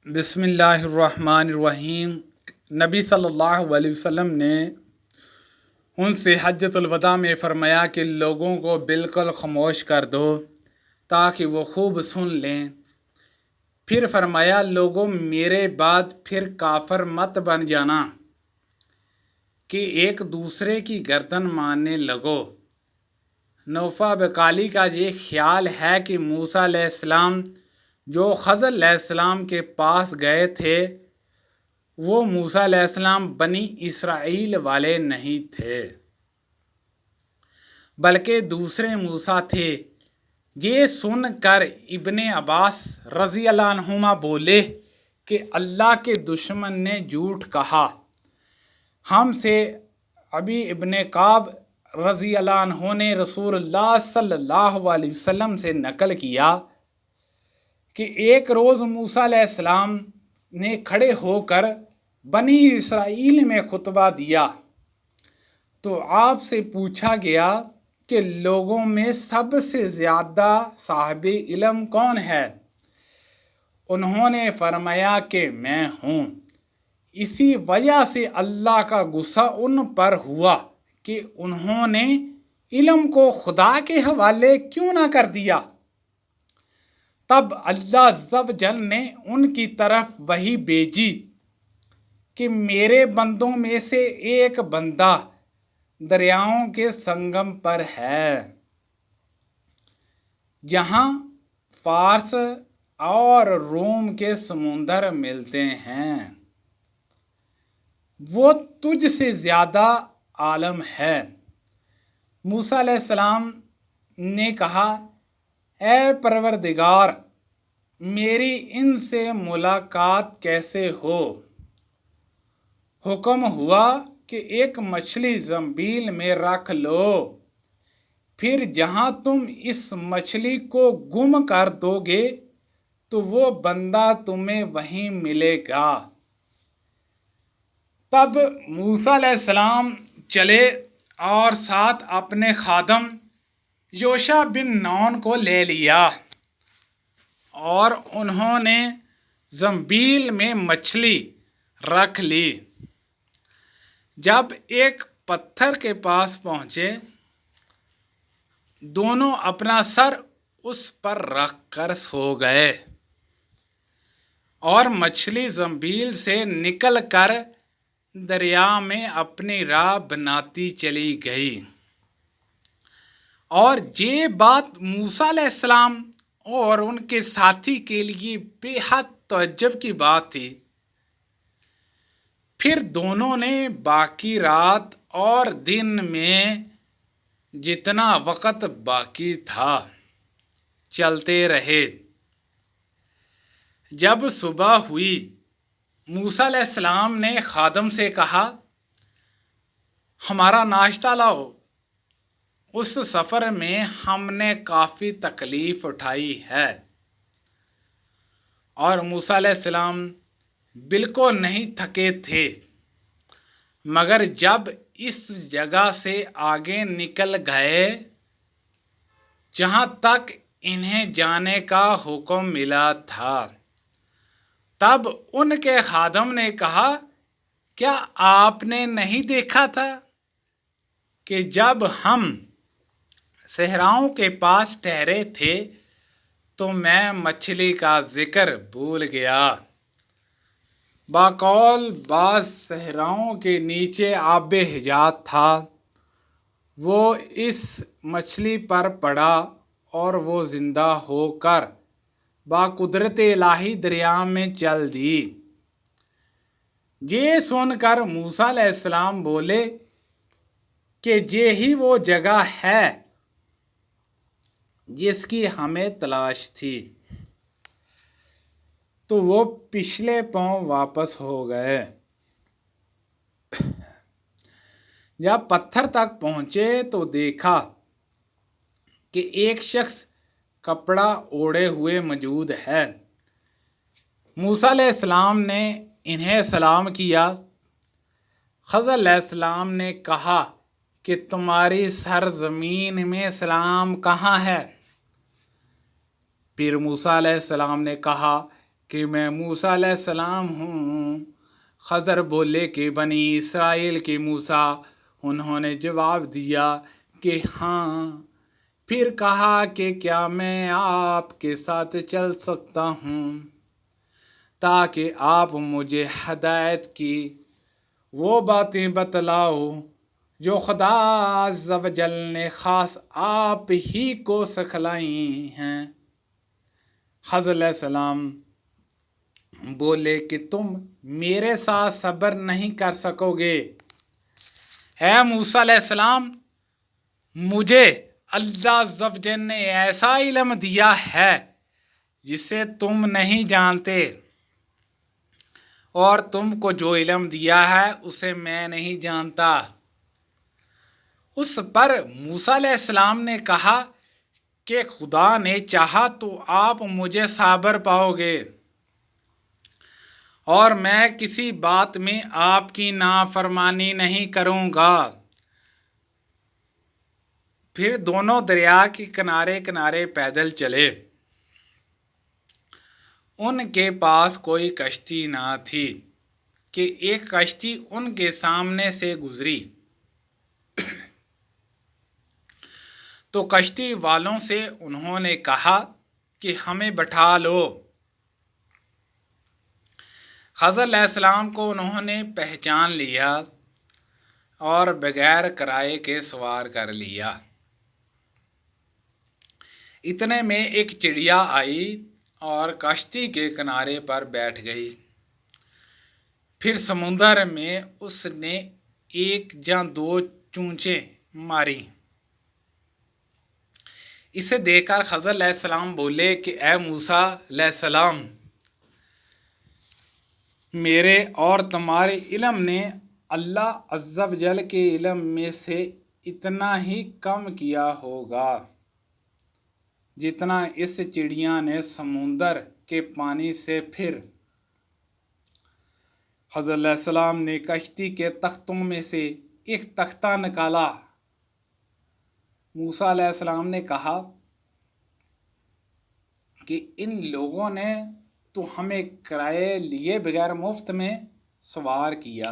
बिस्मिल्लाहिर्रहमानिर्रहीम। नबी सल्लल्लाहु अलैहि वसल्लम ने उनसे हज्जतुल वदा में फ़रमाया कि लोगों को बिल्कुल खामोश कर दो ताकि वो खूब सुन लें। फिर फरमाया, लोगों मेरे बाद फिर काफिर मत बन जाना कि एक दूसरे की गर्दन मारने लगो। नौफा बकाली का ये ख्याल है कि मूसा अलैहिस्सलाम जो खज़र अलैहिस्सलाम के पास गए थे वो मूसा अलैहिस्सलाम बनी इसराइल वाले नहीं थे, बल्कि दूसरे मूसा थे। ये सुनकर इब्ने अब्बास रज़ी अल्लाह अन्हुमा बोले कि अल्लाह के दुश्मन ने झूठ कहा। हमसे अबी इब्ने काब रज़ी अल्लाह अन्हु ने रसूलुल्लाह सल्लल्लाहु अलैहि वसल्लम से नकल किया कि एक रोज़ मूसा अलैहिस्सलाम ने खड़े होकर बनी इसराइल में खुतबा दिया तो आपसे पूछा गया कि लोगों में सबसे ज़्यादा साहिबे इल्म कौन है। उन्होंने फरमाया कि मैं हूँ। इसी वजह से अल्लाह का गुस्सा उन पर हुआ कि उन्होंने इल्म को खुदा के हवाले क्यों ना कर दिया। तब अल्लाह अज़्ज़ वजल ने उनकी तरफ वही भेजी कि मेरे बंदों में से एक बंदा दरियाओं के संगम पर है, जहां फारस और रोम के समुंदर मिलते हैं। वो तुझसे ज़्यादा आलम है। मूसा अलैहिस्सलाम ने कहा, ए परवरदिगार, मेरी इनसे मुलाकात कैसे हो। हुक्म हुआ कि एक मछली ज़ंबील में रख लो, फिर जहां तुम इस मछली को गुम कर दोगे तो वो बंदा तुम्हें वहीं मिलेगा। तब मूसा अलैहिस्सलाम चले और साथ अपने खादम योशा बिन नून को ले लिया और उन्होंने ज़ंबील में मछली रख ली। जब एक पत्थर के पास पहुंचे, दोनों अपना सर उस पर रख कर सो गए और मछली ज़ंबील से निकलकर दरिया में अपनी राह बनाती चली गई। और ये बात मूसा अलैहिस्सलाम और उनके साथी के लिए बेहद तअज्जुब की बात थी। फिर दोनों ने बाकी रात और दिन में जितना वक़्त बाकी था चलते रहे। जब सुबह हुई, मूसा अलैहिस्सलाम ने खादम से कहा, हमारा नाश्ता लाओ। उस सफ़र में हमने काफ़ी तकलीफ़ उठाई है। और मूसा अलैहिस्सलाम बिल्कुल नहीं थके थे, मगर जब इस जगह से आगे निकल गए जहाँ तक इन्हें जाने का हुक्म मिला था, तब उनके खादम ने कहा, क्या आपने नहीं देखा था कि जब हम सहराओं के पास ठहरे थे तो मैं मछली का जिक्र भूल गया। बाकौल बाज़ सहराओं के नीचे आबे हिजात था। वो इस मछली पर पड़ा और वो ज़िंदा होकर बाकुदरत इलाही दरिया में चल दी। ये सुनकर मूसा अलैहिस्सलाम बोले कि ये ही वो जगह है जिसकी हमें तलाश थी। तो वो पिछले पांव वापस हो गए। जब पत्थर तक पहुंचे तो देखा कि एक शख्स कपड़ा ओढ़े हुए मौजूद है। मूसा अलैहिस्सलाम ने इन्हें सलाम किया। खज़र अलैहिस्सलाम ने कहा कि तुम्हारी सरज़मीन में सलाम कहाँ है। फिर मूसा अलैहिस्सलाम ने कहा कि मैं मूसा अलैहिस्सलाम हूँ। खज़र बोले कि बनी इसराइल के मूसा। उन्होंने जवाब दिया कि हाँ। फिर कहा कि क्या मैं आपके साथ चल सकता हूँ ताकि आप मुझे हदायत की वो बातें बतलाओ जो खुदा अज़्ज़ व जल ने ख़ास आप ही को सिखलाई हैं। खज़र अलैहिस्सलाम बोले कि तुम मेरे साथ सब्र नहीं कर सकोगे। है मूसा अलैहिस्सलाम, मुझे अल्लाह अज़्ज़ व जल ने ऐसा इल्म दिया है जिसे तुम नहीं जानते, और तुमको जो इल्म दिया है उसे मैं नहीं जानता। उस पर मूसा अलैहिस्सलाम ने कहा कि खुदा ने चाहा तो आप मुझे साबर पाओगे और मैं किसी बात में आपकी नाफरमानी नहीं करूँगा। फिर दोनों दरिया के किनारे किनारे पैदल चले। उनके पास कोई कश्ती ना थी कि एक कश्ती उनके सामने से गुजरी तो कश्ती वालों से उन्होंने कहा कि हमें बैठा लो। खज़र अलैहिस्सलाम को उन्होंने पहचान लिया और बगैर किराए के सवार कर लिया। इतने में एक चिड़िया आई और कश्ती के किनारे पर बैठ गई। फिर समुंदर में उसने एक या दो चूंचें मारी। इसे देखकर खज़र अलैहिस्सलाम बोले कि ए मूसा अलैहिस्सलाम, मेरे और तुम्हारे इल्म ने अल्लाह अज़्ज़ व जल के इल्म में से इतना ही कम किया होगा जितना इस चिड़िया ने समुंदर के पानी से। फिर खज़र अलैहिस्सलाम ने कश्ती के तख्तों में से एक तख्ता निकाला। मूसा अलैहिस्सलाम ने कहा कि इन लोगों ने तो हमें किराए लिए बगैर मुफ्त में सवार किया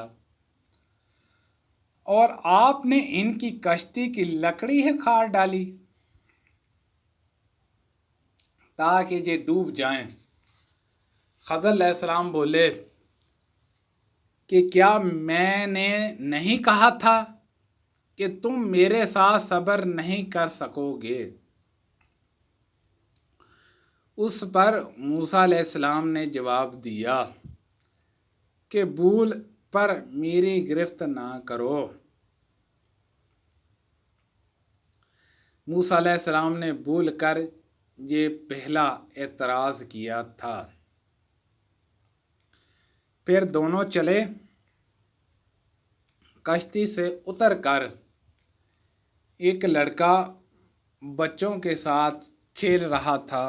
और आपने इनकी कश्ती की लकड़ी ही काट डाली ताकि ये डूब जाएं। खज़र अलैहिस्सलाम बोले कि क्या मैंने नहीं कहा था कि तुम मेरे साथ सब्र नहीं कर सकोगे। उस पर मूसा अलैहिस्सलाम ने जवाब दिया कि भूल पर मेरी गिरफ्त ना करो। मूसा अलैहिस्सलाम ने भूल कर ये पहला एतराज़ किया था। फिर दोनों चले। कश्ती से उतरकर एक लड़का बच्चों के साथ खेल रहा था।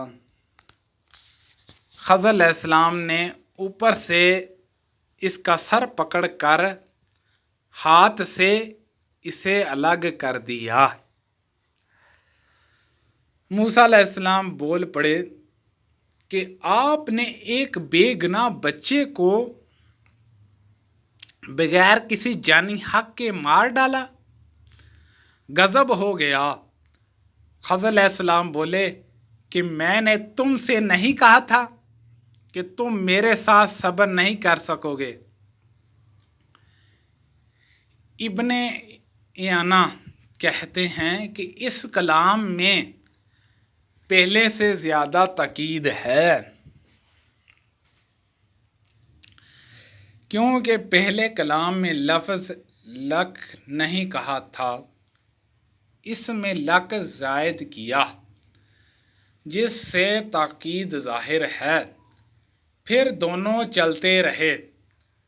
खज़र अलैहिस्सलाम ने ऊपर से इसका सर पकड़कर हाथ से इसे अलग कर दिया। मूसा अलैहिस्सलाम बोल पड़े कि आपने एक बेगुनाह बच्चे को बगैर किसी जानी हक के मार डाला, गजब हो गया। खज़र अलैहिस्सलाम बोले कि मैंने तुमसे नहीं कहा था कि तुम मेरे साथ सब्र नहीं कर सकोगे। इब्ने याना कहते हैं कि इस कलाम में पहले से ज़्यादा ताकीद है, क्योंकि पहले कलाम में लफ्ज़ लक नहीं कहा था, इसमें लक ज़ायद किया जिससे ताकीद ज़ाहिर है। फिर दोनों चलते रहे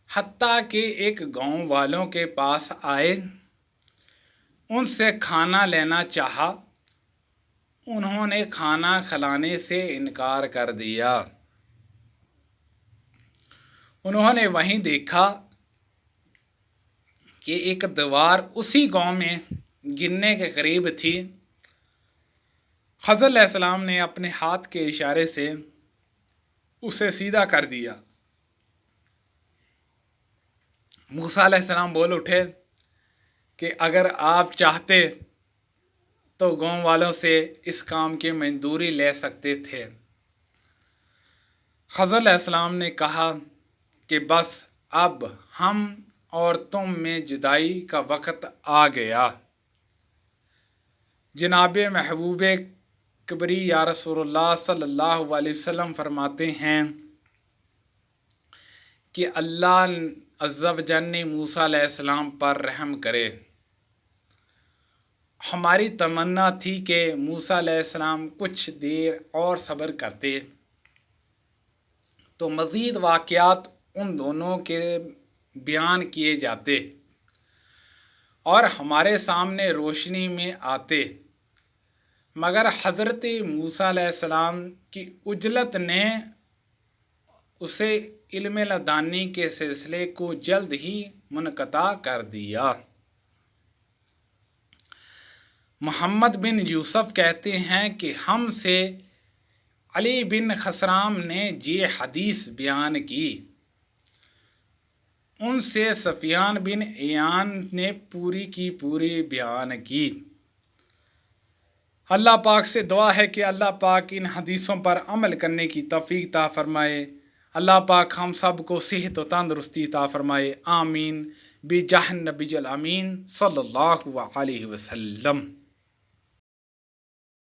हत्ता कि एक गांव वालों के पास आए। उनसे खाना लेना चाहा, उन्होंने खाना खिलाने से इनकार कर दिया। उन्होंने वहीं देखा कि एक दीवार उसी गांव में गिरने के करीब थी। खज़र अलैहिस्सलाम ने अपने हाथ के इशारे से उसे सीधा कर दिया। मूसा अलैहिस्सलाम बोल उठे कि अगर आप चाहते तो गांव वालों से इस काम की मंजूरी ले सकते थे। खज़र अलैहिस्सलाम ने कहा कि बस अब हम और तुम में जुदाई का वक़्त आ गया। जनाब महबूब कबरी या रसूलुल्लाह सल्लल्लाहु अलैहि वसल्लम फरमाते हैं कि अल्लाह अज़्ज़ा व जल ने मूसा अलैहिस्सलाम पर रहम करे। हमारी तमन्ना थी कि मूसा अलैहिस्सलाम कुछ देर और सब्र करते तो मज़ीद वाक़यात उन दोनों के बयान किए जाते और हमारे सामने रोशनी में आते, मगर हज़रत मूसा अलैहिस्सलाम की उजलत ने उसे इल्म लदानी के सिलसिले को जल्द ही मुनक़ता कर दिया। मोहम्मद बिन यूसुफ कहते हैं कि हमसे अली बिन खसराम ने ये हदीस बयान की, उनसे सफियान बिन इयान ने पूरी की पूरी बयान की। अल्लाह पाक से दुआ है कि अल्लाह पाक इन हदीसों पर अमल करने की तौफीक अता फरमाए। अल्लाह पाक हम सब को सेहत व तंदुरुस्ती अता फरमाए। आमीन बिजाह नबील अमीन सल्लल्लाहु अलैहि वसल्लम।